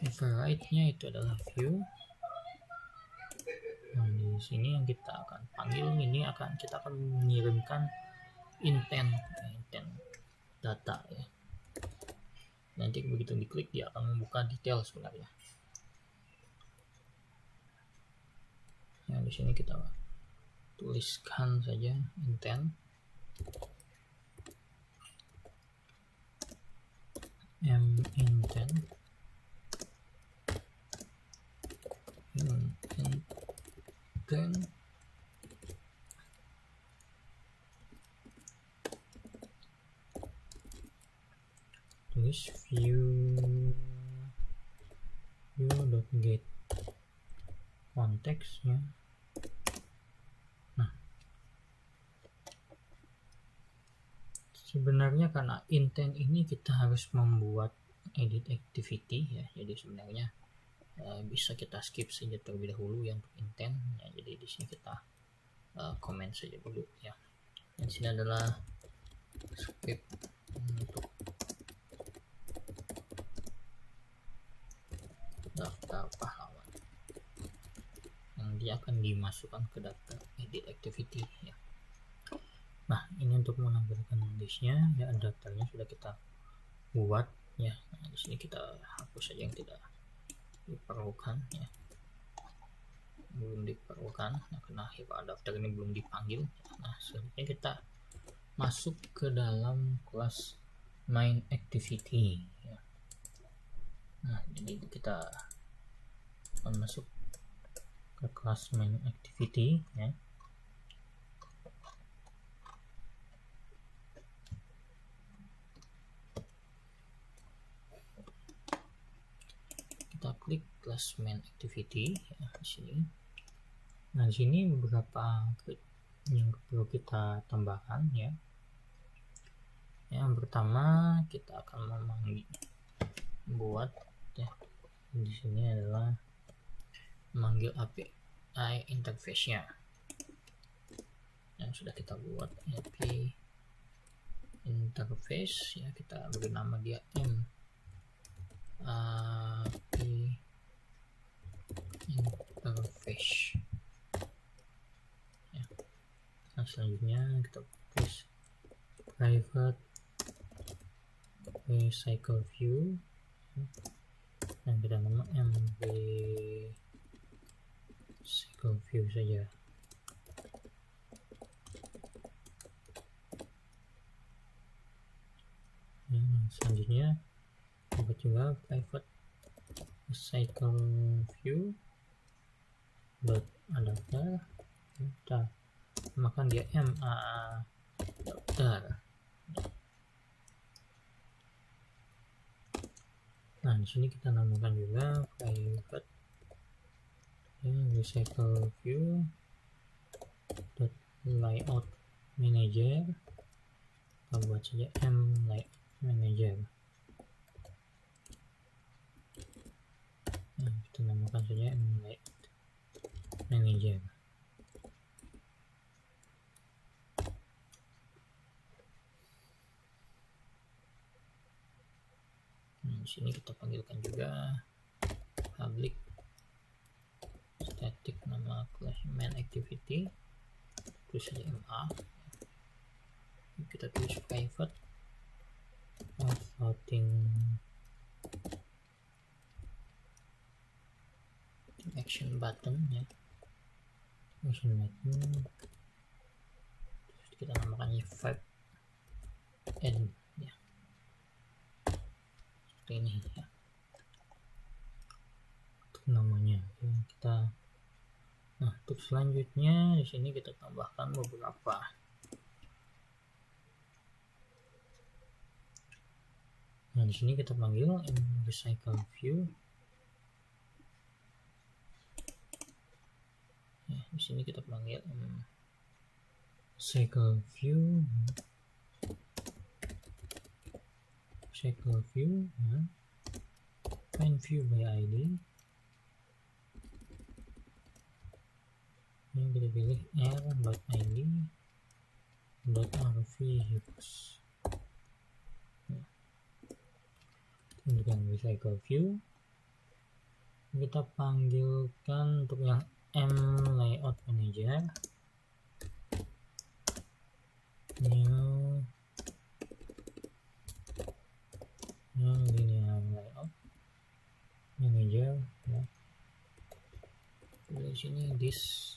favorite-nya itu adalah view. Nah di sini yang kita akan panggil ini kita akan mengirimkan intent data ya. Nanti begitu diklik dia akan membuka detail sebenarnya. Nah di sini kita tuliskan saja intent intent tulis view.get context ya. Nah sebenarnya karena intent ini kita harus membuat edit activity ya, jadi sebenarnya bisa kita skip saja terlebih dahulu yang untuk intent ya. Jadi di sini kita comment saja dulu ya. Dan sini adalah script untuk daftar pahlawan yang dia akan dimasukkan ke daftar edit activity ya. Nah ini untuk menampilkan listnya ya, daftarnya sudah kita buat ya. Nah, di sini kita hapus saja yang tidak diperlukan ya, belum diperlukan nah, karena daftar ini belum dipanggil. Nah selanjutnya kita masuk ke dalam kelas main activity ya. Nah jadi kita akan masuk ke kelas main activity ya. Kita klik kelas main activity ya, di sini. Nah di sini beberapa yang perlu kita tambahkan ya. Yang pertama kita akan membuat ya, di sini adalah memanggil API interface-nya yang sudah kita buat, API interface ya, kita beri nama dia API interface ya. Nah selanjutnya kita tulis private cycle view dan kita nama mv cycle view saja juga private cycle view dot adapter, kita makan dia MA adapter. Nah, di sini kita namakan juga private recycle view dot layout manager. Kita buat saja M layout manager. Nah, kita namakan saja M layout manager. Di sini kita panggilkan juga public static nama class main activity, terus saja MA. Kita tulis private floating action button ya, action button, terus kita namakannya vibe end ya, seperti ini ya untuk namanya ya. Kita untuk selanjutnya di sini kita tambahkan beberapa. Nah, di sini kita panggil recycle view. Ya, di sini kita panggil recycle view. Recycle view ya. Find view by ID. Ini kita pilih r.id .rvhooks. Untuk yang recycle view kita panggilkan untuk yang M layout manager new linear layout manager ya. Di sini this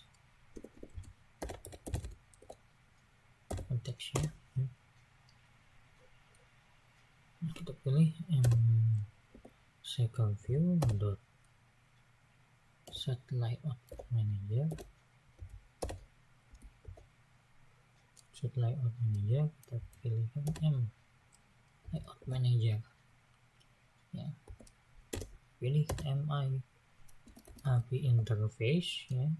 konteksnya ya. Kita pilih cycle view dot set layout manager. Set layout manager kita pilihkan M layout manager ya. Pilih MI API interface ya.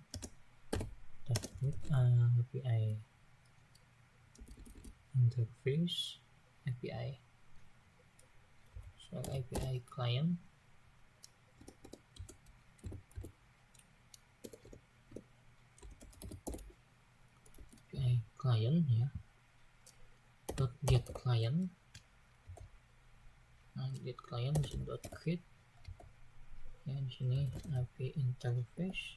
Kita klik API interface API. So API client ya, dot get client. Nah, get client di sini dot create ya, di sini API interface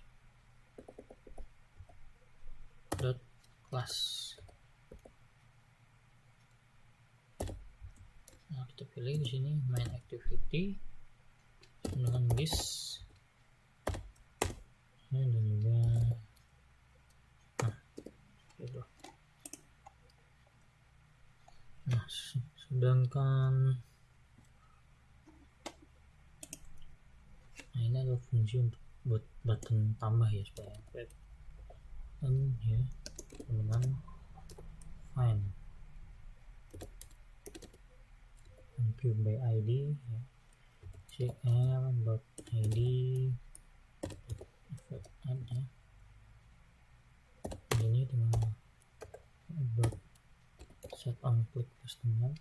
dot class. Nah, kita pilih di sini main activity dengan list ya, dan juga gitu. Nah, sedangkan ini adalah fungsi untuk buat button tambah ya, supaya web ya dengan find view by ID ya, cr.id ya. Ini dengan set on click customer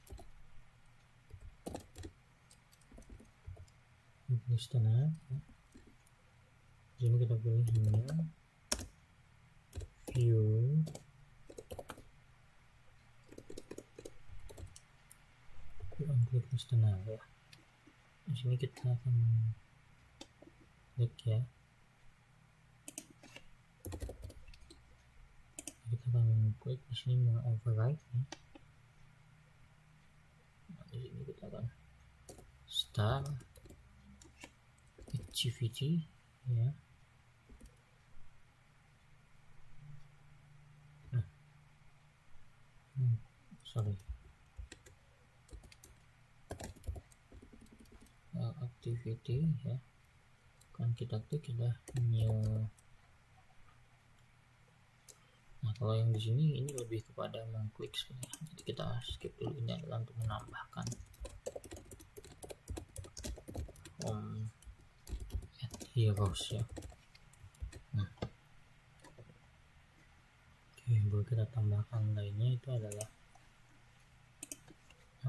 listener ya. Di sini kita pilih new view on click listener ya. Di sini kita akan klik ya, kita akan klik di sini mau override ya. Nah, di sini kita akan start activity ya. Sorry. activity ya, kan kita klik ya new. Nah kalau yang di sini ini lebih kepada mengklik sebenarnya, jadi kita skip dulu. Ini adalah untuk menambahkan heroes ya. Nah oke, baru kita tambahkan lainnya itu adalah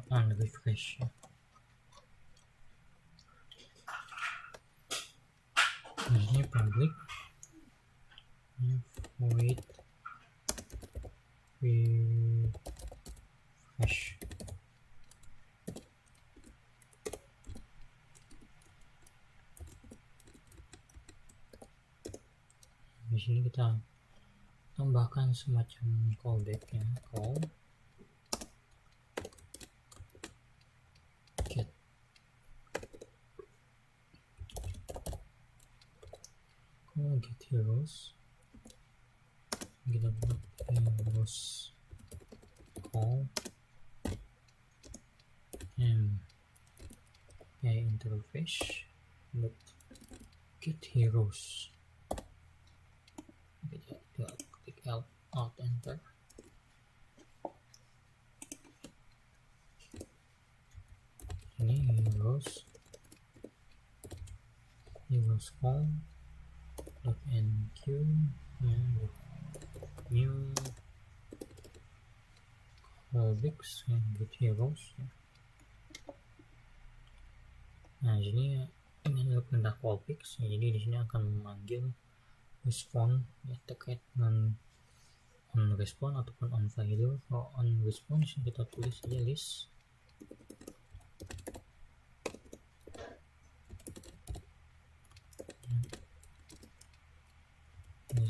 unrefresh ya. Nah ini public void refresh. Di sini kita tambahkan semacam callback ya, call get heroes. Kita buat heroes call interface dot get heroes. Kita klik alt enter. Ini heroes call dot enq new callbacks and get heroes ya. Nah ini adalah perintah callbacks ya, jadi di sini akan memanggil respond ya, terkait dengan on respond ataupun on value. Kalau on respond kita tulis saja list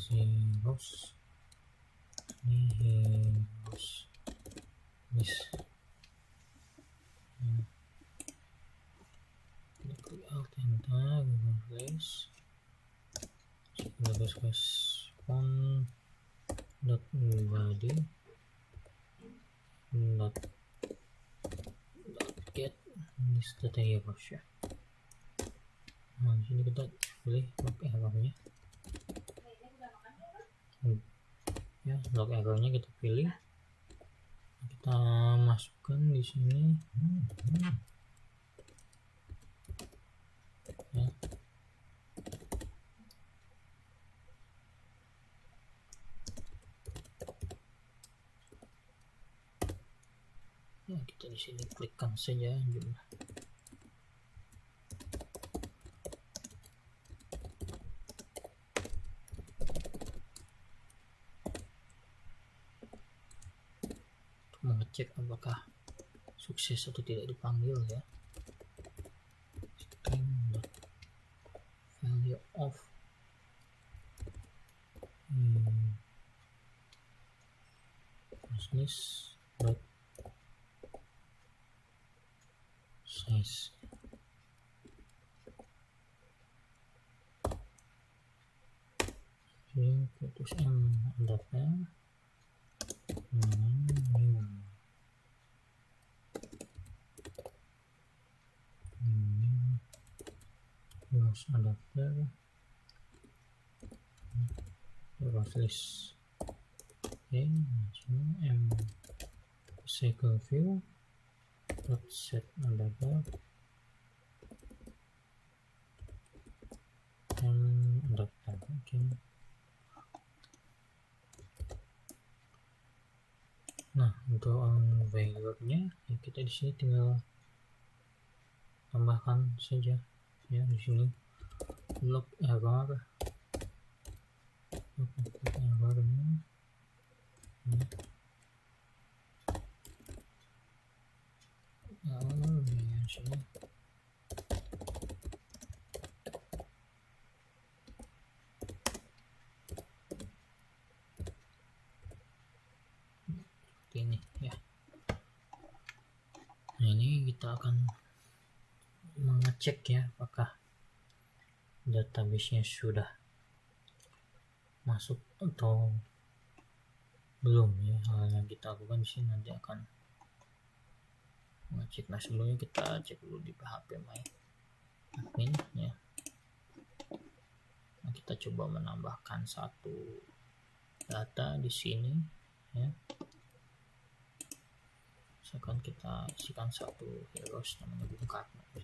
heroes, ini heroes list. Kita klik alt enter, replace respond dot body dot get list data heroes ya. Nah di sini kita pilih log errornya ya, log errornya kita pilih, kita masukkan di sini ya. Ya kita di sini klikkan saja jumlah. Mengecek apakah sukses atau tidak dipanggil ya. Value of business dot size. Ini putus adapter adapter terus list. Oke, sini cycle view dot set adapter adapter. Oke. Nah untuk value-nya ya kita di sini tinggal tambahkan saja ya. Di sini log errornya di sini seperti ini ya. Nah ini kita akan mengecek ya apakah database-nya sudah masuk atau belum ya. Hal yang kita lakukan di sini nanti akan mengecek. Nah sebelumnya kita cek dulu di PHP My admin ya. Nah, kita coba menambahkan satu data di sini ya. Misalkan kita isikan satu heroes namanya Bung Karno ya.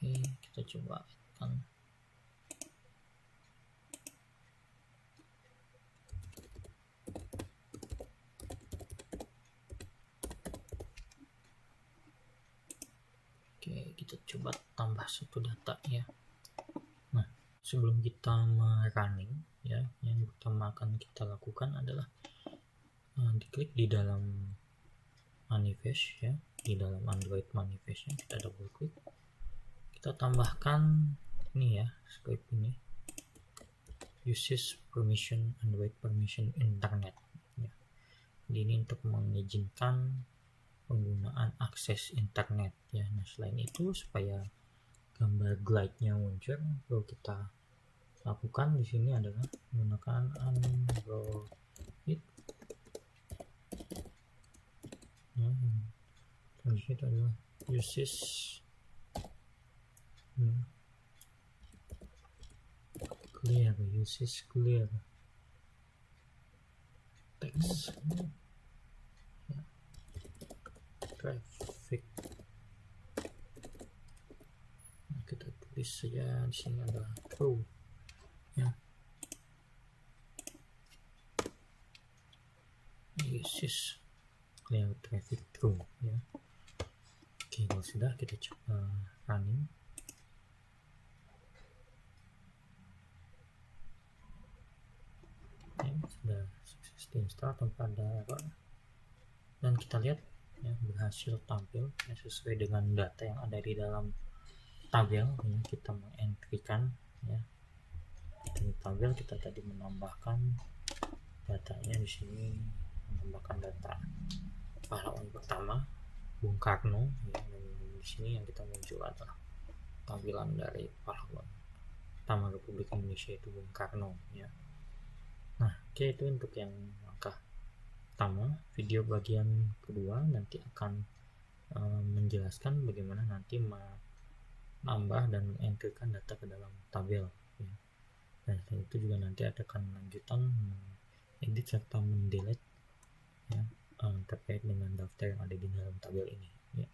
Oke, kita coba kan. Oke, kita coba tambah satu data ya. Nah, sebelum kita running ya, yang pertama akan kita lakukan adalah diklik di dalam manifest ya, di dalam Android manifestnya kita double klik, kita tambahkan ini ya, script ini uses permission Android permission internet ya. Jadi ini untuk mengizinkan penggunaan akses internet ya. Nah, selain itu supaya gambar glide-nya muncul, perlu kita lakukan di sini adalah menggunakan Android ya. Selanjutnya itu adalah uses clear, uses clear text ya. Traffic. Nah, kita tulis saja di sini adalah true ya. Uses clear traffic true ya. Oke, kalau sudah kita coba running. Ya, sudah sukses diinstal tanpa ada error, dan kita lihat ya, berhasil tampil ya, sesuai dengan data yang ada di dalam tabel ya. Kita mengentrykan ya, di tabel kita tadi menambahkan datanya di sini, menambahkan data pahlawan pertama Bung Karno ya, dan di sini yang kita muncul adalah tampilan dari pahlawan pertama Republik Indonesia itu Bung Karno ya. Nah, oke, itu untuk yang langkah pertama. Video bagian kedua nanti akan menjelaskan bagaimana nanti menambah dan mengentrykan data ke dalam tabel ya. Dan setelah itu juga nanti akan lanjutan edit serta mendelete ya, terkait dengan daftar yang ada di dalam tabel ini ya.